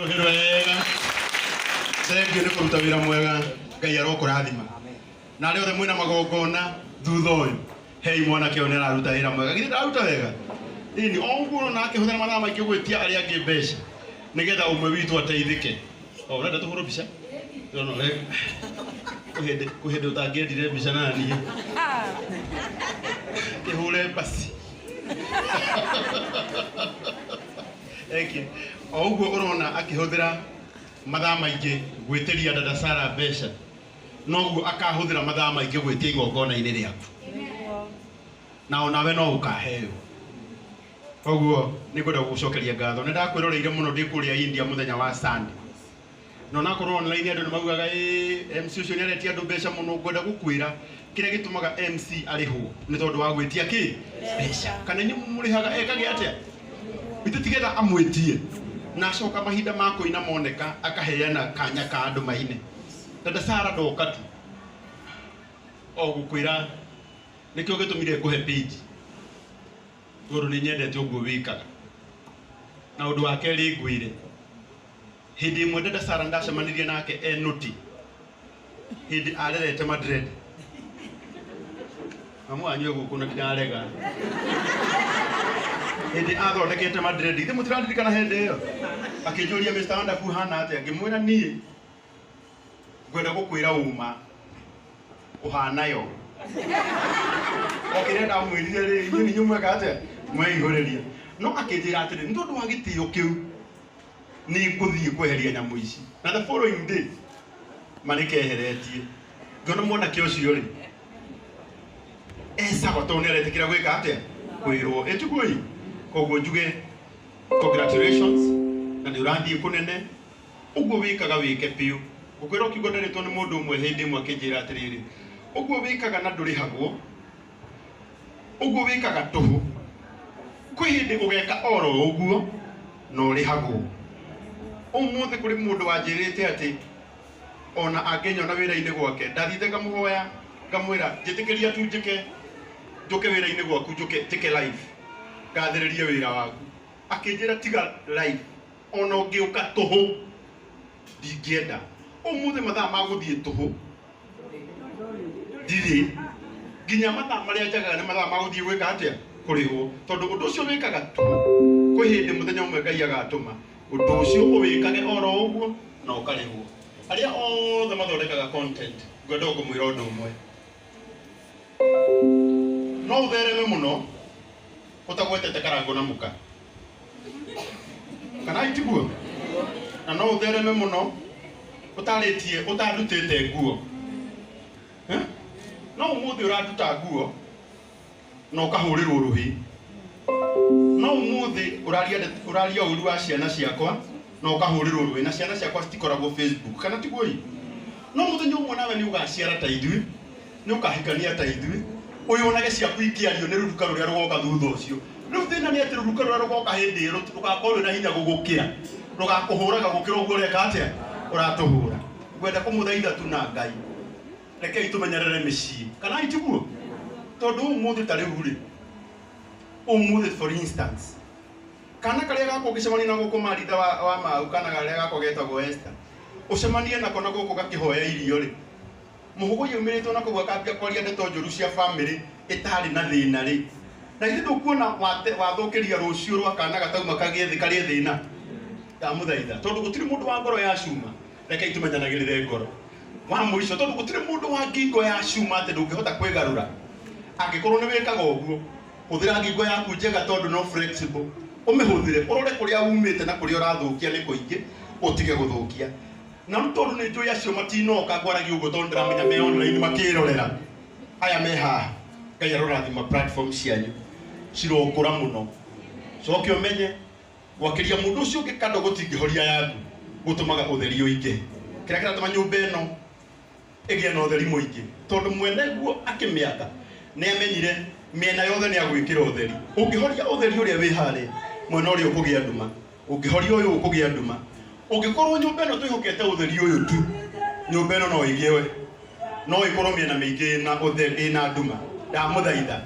Wega. Thank you nĩ kũruta wĩra mwega. Ngai arokũrathima. Na rĩothe mwĩna magongona thutha ũyũ. Hei mwanake ũyũ nĩ araruta wĩra mwega. Githĩ ndaruta wega? Ini onguo nake hũthĩra mathaa maingĩ gwĩtia arĩa angĩ mbeca. Nĩgetha ũmwe witũ ateithĩke. Ũrenda tũhũrwo mbica? No rega. Kũhĩndĩ ũtangĩendire mbica na niĩ. Kĩhũre basi. Thank you. Oguo ũrona akĩhũthĩra mathaa maingĩ gwĩtĩria dada Sarah mbeca. Noguo akahũthĩra mathaa maingĩ gwĩtia igongona-inĩ rĩaku. Na onawe no ũkaheo. Oguo nĩngwenda gũgũcokeria ngatho. Nĩndakwĩroreire mũno ndĩ kũrĩa India mũthenya wa Sunday. No nakorwo online andũ nĩmaugaga MC ũcio nĩaretia andũ mbeca mũno. Ngwenda gũkwĩra kĩrĩa gĩtũmaga MC arĩhwo nĩ tondũ wa gwĩtia kĩ? Mbeca. Kana nĩ mũrĩhaga ekage atĩa? Bititigera amwĩtie. Na acoka mahinda ma kũina moneka akaheana kanya ka andũ maine. Dada Sarah ndoka tu. O gũkwĩra nĩkĩo gĩtũmire kũhe page. Tondũ nĩ nyendete ũguo wĩkaga. Na ũndũ wa kerĩ ngwĩre. Hĩndĩ ĩmwe dada Sarah ndacemanirie nake nũti. Hĩndĩ arerete Madrid. Mamu anyue gũkũ na ndinarega. Hĩndĩ athondekete Madrid. Ithe mũtirandirikana hĩndĩ ĩyo. Akĩnjũria Mr. Wonderful hana atĩa. Ngĩmwĩra niĩ ngwenda gũkwĩra uma ũhanayo. Okĩrĩa ndamwĩrire rĩ inyuĩ nyumweka atĩa mweihũrĩria. No akĩnjĩra atĩrĩ nĩ tondũ wa gĩtĩo kĩu nĩ ngũthiĩ kweheria nyamũ ici. Na the following day manĩkeheretie. Ngĩona mwanake ũcio rĩ Sabato nĩ aretĩkĩra gwĩka atĩa kwĩrwo. Ĩtiguo koguo njuge congratulations na nĩ ũrathiĩ kũnene. Ũguo wĩkaga wĩke piũ. Ũkwĩra ũkiugo ndarĩtwo nĩ mũndũ ũmwe hĩndĩ ĩmwe akĩnjĩra atĩrĩrĩ. Ũguo wĩkaga na ndũrĩhagwo. Ũguo wĩkaga tũhũ. Kwĩ hĩndĩ ũgeka oro ũguo na ũrĩhagwo. Ũmũthĩ kũrĩ mũndũ wanjĩrĩte atĩ ona angĩnyona wĩra-inĩ gwake ndathiĩte ngamũhoya ngamwĩra njĩtĩkĩria tu njũke wĩra-inĩ gwaku njĩke live ngathĩrĩrie wĩra waku. Akĩnjĩra tiga live ona ũngĩũka tũhũ ndingĩenda. Ũmũthĩ mathaa ma gũthiĩ tũhũ ndirĩ. Nginya mathaa marĩa njagaga nĩ mathaa ma gũthiĩ gwĩka atĩa kũrĩhwo. Tondũ ũndũ ũcio wĩkaga tũhũ. Kwĩ hĩndĩ mũthenya ũmwe Ngai agatũma ũndũ ũcio ũwĩkage oro ũguo na ũkarĩhwo. Arĩa othe mathondekaga content ngwenda kũmwĩra ũndũ ũmwe. No ũthereme mũno ũtagwetete karango na mũka. Kana itiguo? Na no ũthereme mũno ũtarĩtie ũtandutĩte nguo. No ũmũthĩ ũranduta nguo na ũkahũrĩrwo rũhĩ. No ũmũthĩ ũraria ũru wa ciana ciakwa na ũkahũrĩrwo rũhĩ. Na ciana ciakwa citikoragwo Facebook. Kana tiguo? No mũthenya ũmwe nawe nĩ ũgaciara ta ithuĩ. Nĩ ũkahikania ta ithuĩ. Ũyũ onage ciaku ikĩario nĩ rũruka rũrĩa rũgoka thutha ũcio. Rĩu thĩna nĩ atĩ rũruka rũrĩa rũgoka hĩndĩ ĩyo rũgakorwo na hinya gũgũkĩra. Rũgakũhũraga gũkĩra ũguo ũreka atĩa ũratũhũra. Ngwenda kũmũthaitha tu na Ngai. Rekei tũmenyerere mĩciĩ. Kana itiguo? Tondũ ũmũthĩ ta rĩu rĩ. Ũmũthĩ for instance. Kana karĩa gako ũgĩcemania na gũkũ Maritha wa Mau kana karĩa gako getagwo Esther. Ũcemanie nako na gũkũ gakĩhoya irio rĩ. Mũhugo yumĩrĩtwo na kũu akambia kwaria ndeto njũru cia family ĩtarĩ na thĩna rĩ. Na ithuĩ ndũkuona wathũkĩria rũciũ rwa kana gatauma kagĩe thĩ karĩ thĩna. Ndamũthaitha tondũ gũtirĩ mũndũ wa ngoro ya cuma. Rekei tũmenyanagĩrĩre ngoro. Wa mũico tondũ gũtirĩ mũndũ wa ngingo ya cuma atĩ ndũngĩhota kwĩgarũra. Angĩkorwo nĩ wĩkaga ũguo hũthĩra ngingo yaku njega tondũ no flexible. Ũmĩhũthĩre ũrore kũrĩa umĩte na kũrĩa ũrathũkia nĩ kũingĩ ũtige gũthũkia. Na tondũ nĩ njũĩ acio matinoka ngwaragia ũguo tondũ ndĩramenya me online makĩrorera. Aya me haha. Ngai arorathima platform cianyu cirokũra mũno. Coke ũmenye gwakĩria mũndũ ũcio ũngĩ kando gũtingĩhoria yaku gũtũmaga ũtheri ũingĩ. Kĩrĩa kĩratũma nyũmba ĩno ĩgĩe na ũtheri mũingĩ. Tondũ mwene guo akĩmĩaka nĩ amenyire mĩena yothe nĩ agwĩkĩra ũtheri. Ũngĩhoria ũtheri ũrĩa wĩ harĩ mwena ũrĩa ũkũgĩa nduma. Ũngĩhoria ũyũ ũkũgĩa nduma. Ũngĩkorwo nyũmba ĩno twĩhokete ũtheri ũyũ tu, nyũmba ĩno no ĩgĩe no ĩkorwo mĩena mĩingĩ na ũtheri na nduma. Ndamũthaitha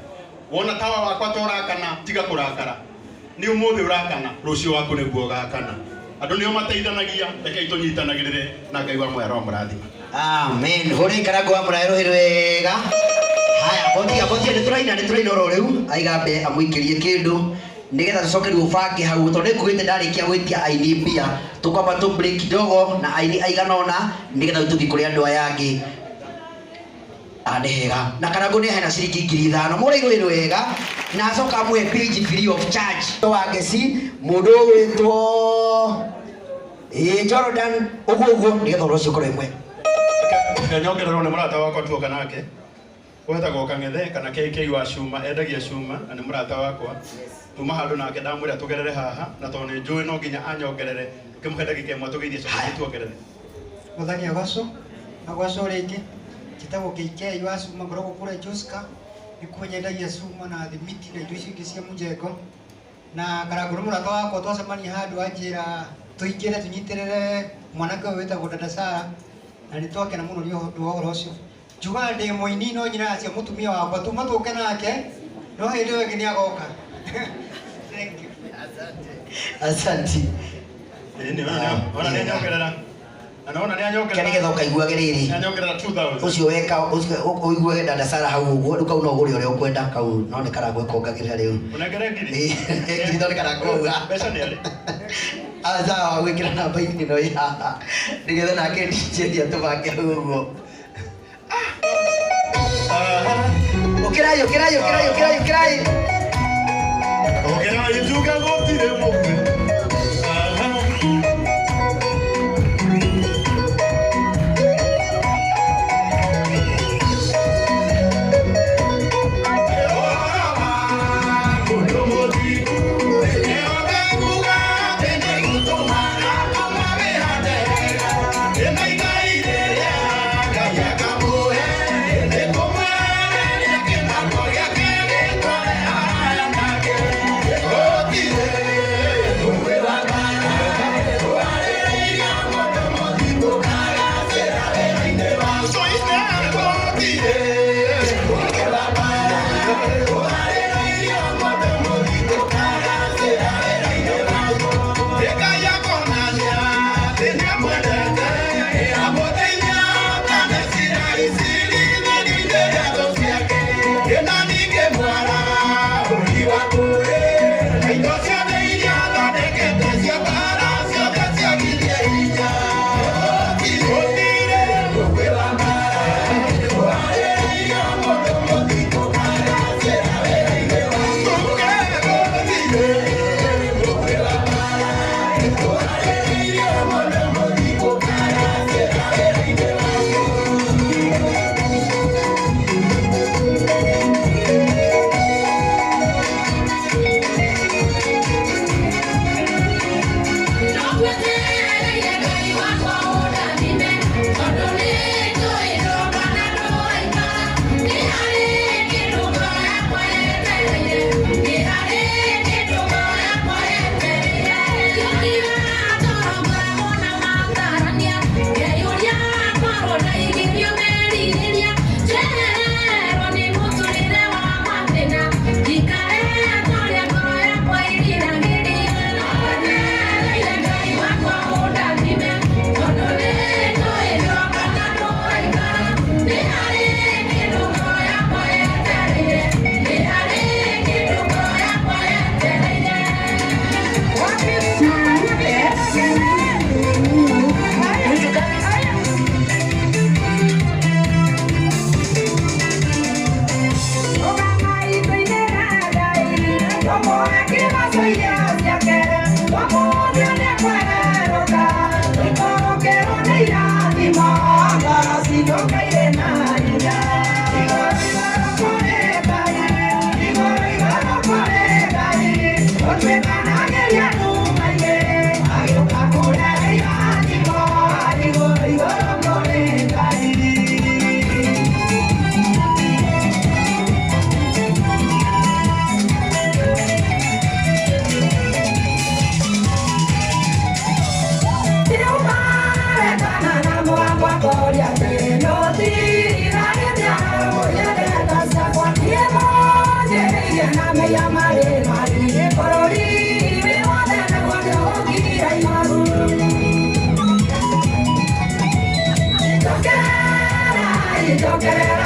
wona tawa wakwa torakana tiga kũrakara. Nĩ ũmũthĩ ũrakana rũciũ waku nĩguo ũgakana. Andũ nĩo mateithanagia, rekei tũnyitanagĩrĩre na Ngai wa muoyo mũrathima. Amen. Hore karango wa mũraero wega. Haya, botia nĩ tũraina oro rĩu aigambe amũikĩrie kĩndũ nigetha tucoke rĩu bange hau tondũ nĩngugĩte ndarĩkia gwĩtia aini mbia tũkwamba tũ break kidogo na aini aigana ũna nigetha tũthiĩ kũrĩ andũ aya angĩ. Ande hega na karango nĩ hena ciringi 5,000 mũrairo wega na acoka amwe page free of charge wa Geci mũndũ wĩtwo Jordan ũguo nigetha ũndũ ũcio ũkorwo ĩmwe nyongererwo nĩ mũrata wakwa tuoka nake wetagwo Kang'ethe kana KK wa Cuma endagia Cuma na nĩ mũrata wakwa tuma handũ nake ndamwĩra tũgerere haha na tondũ nĩ njũĩ no nginya anyongerere ũkĩmũhe ndagĩka ĩmwe tũgeithie coka tuongerere Mũthania Goco na Goco rĩngĩ kitagwo KK wa Cuma ngoragwo kũrĩa Joska nĩ kwenyendagia Cuma na thimiti na indo icio ingĩ cia mũjengo na karango nĩ mũrata wakwa twacemania handũ anjĩra tũingĩre tũnyitĩrĩre mwanake ũyũ wĩtagwo Dada Sara na nĩ twakena mũno nĩ ũhoro ũcio njugaga ndĩ mũini no nyina acio mũtumia wakwa tuma tũke nake no hĩndĩ ĩyo ĩngĩ nĩ agoka. Thank you. Asante. Ona nĩ anyongerera anaona nĩ anyongerera nigetha ũkaiguage rĩrĩ nĩ anyongerera 2,000 ũcio weka ũigue Dada Sara hau ũguo rĩu kau no ũgũre ũrĩa ũkwenda kau no nĩ karango ĩkongagĩrĩra rĩu ũnengere ngiri ngiri to nĩ karango uga mbeca nĩ arĩ aza gwĩkĩra namba ino ĩ haha nigetha nake DJ atũbange hau ũguo Ukirai njuga gũtirĩ mũkwe me llamaré María por Oribe, o de nuevo yo quiero Hey,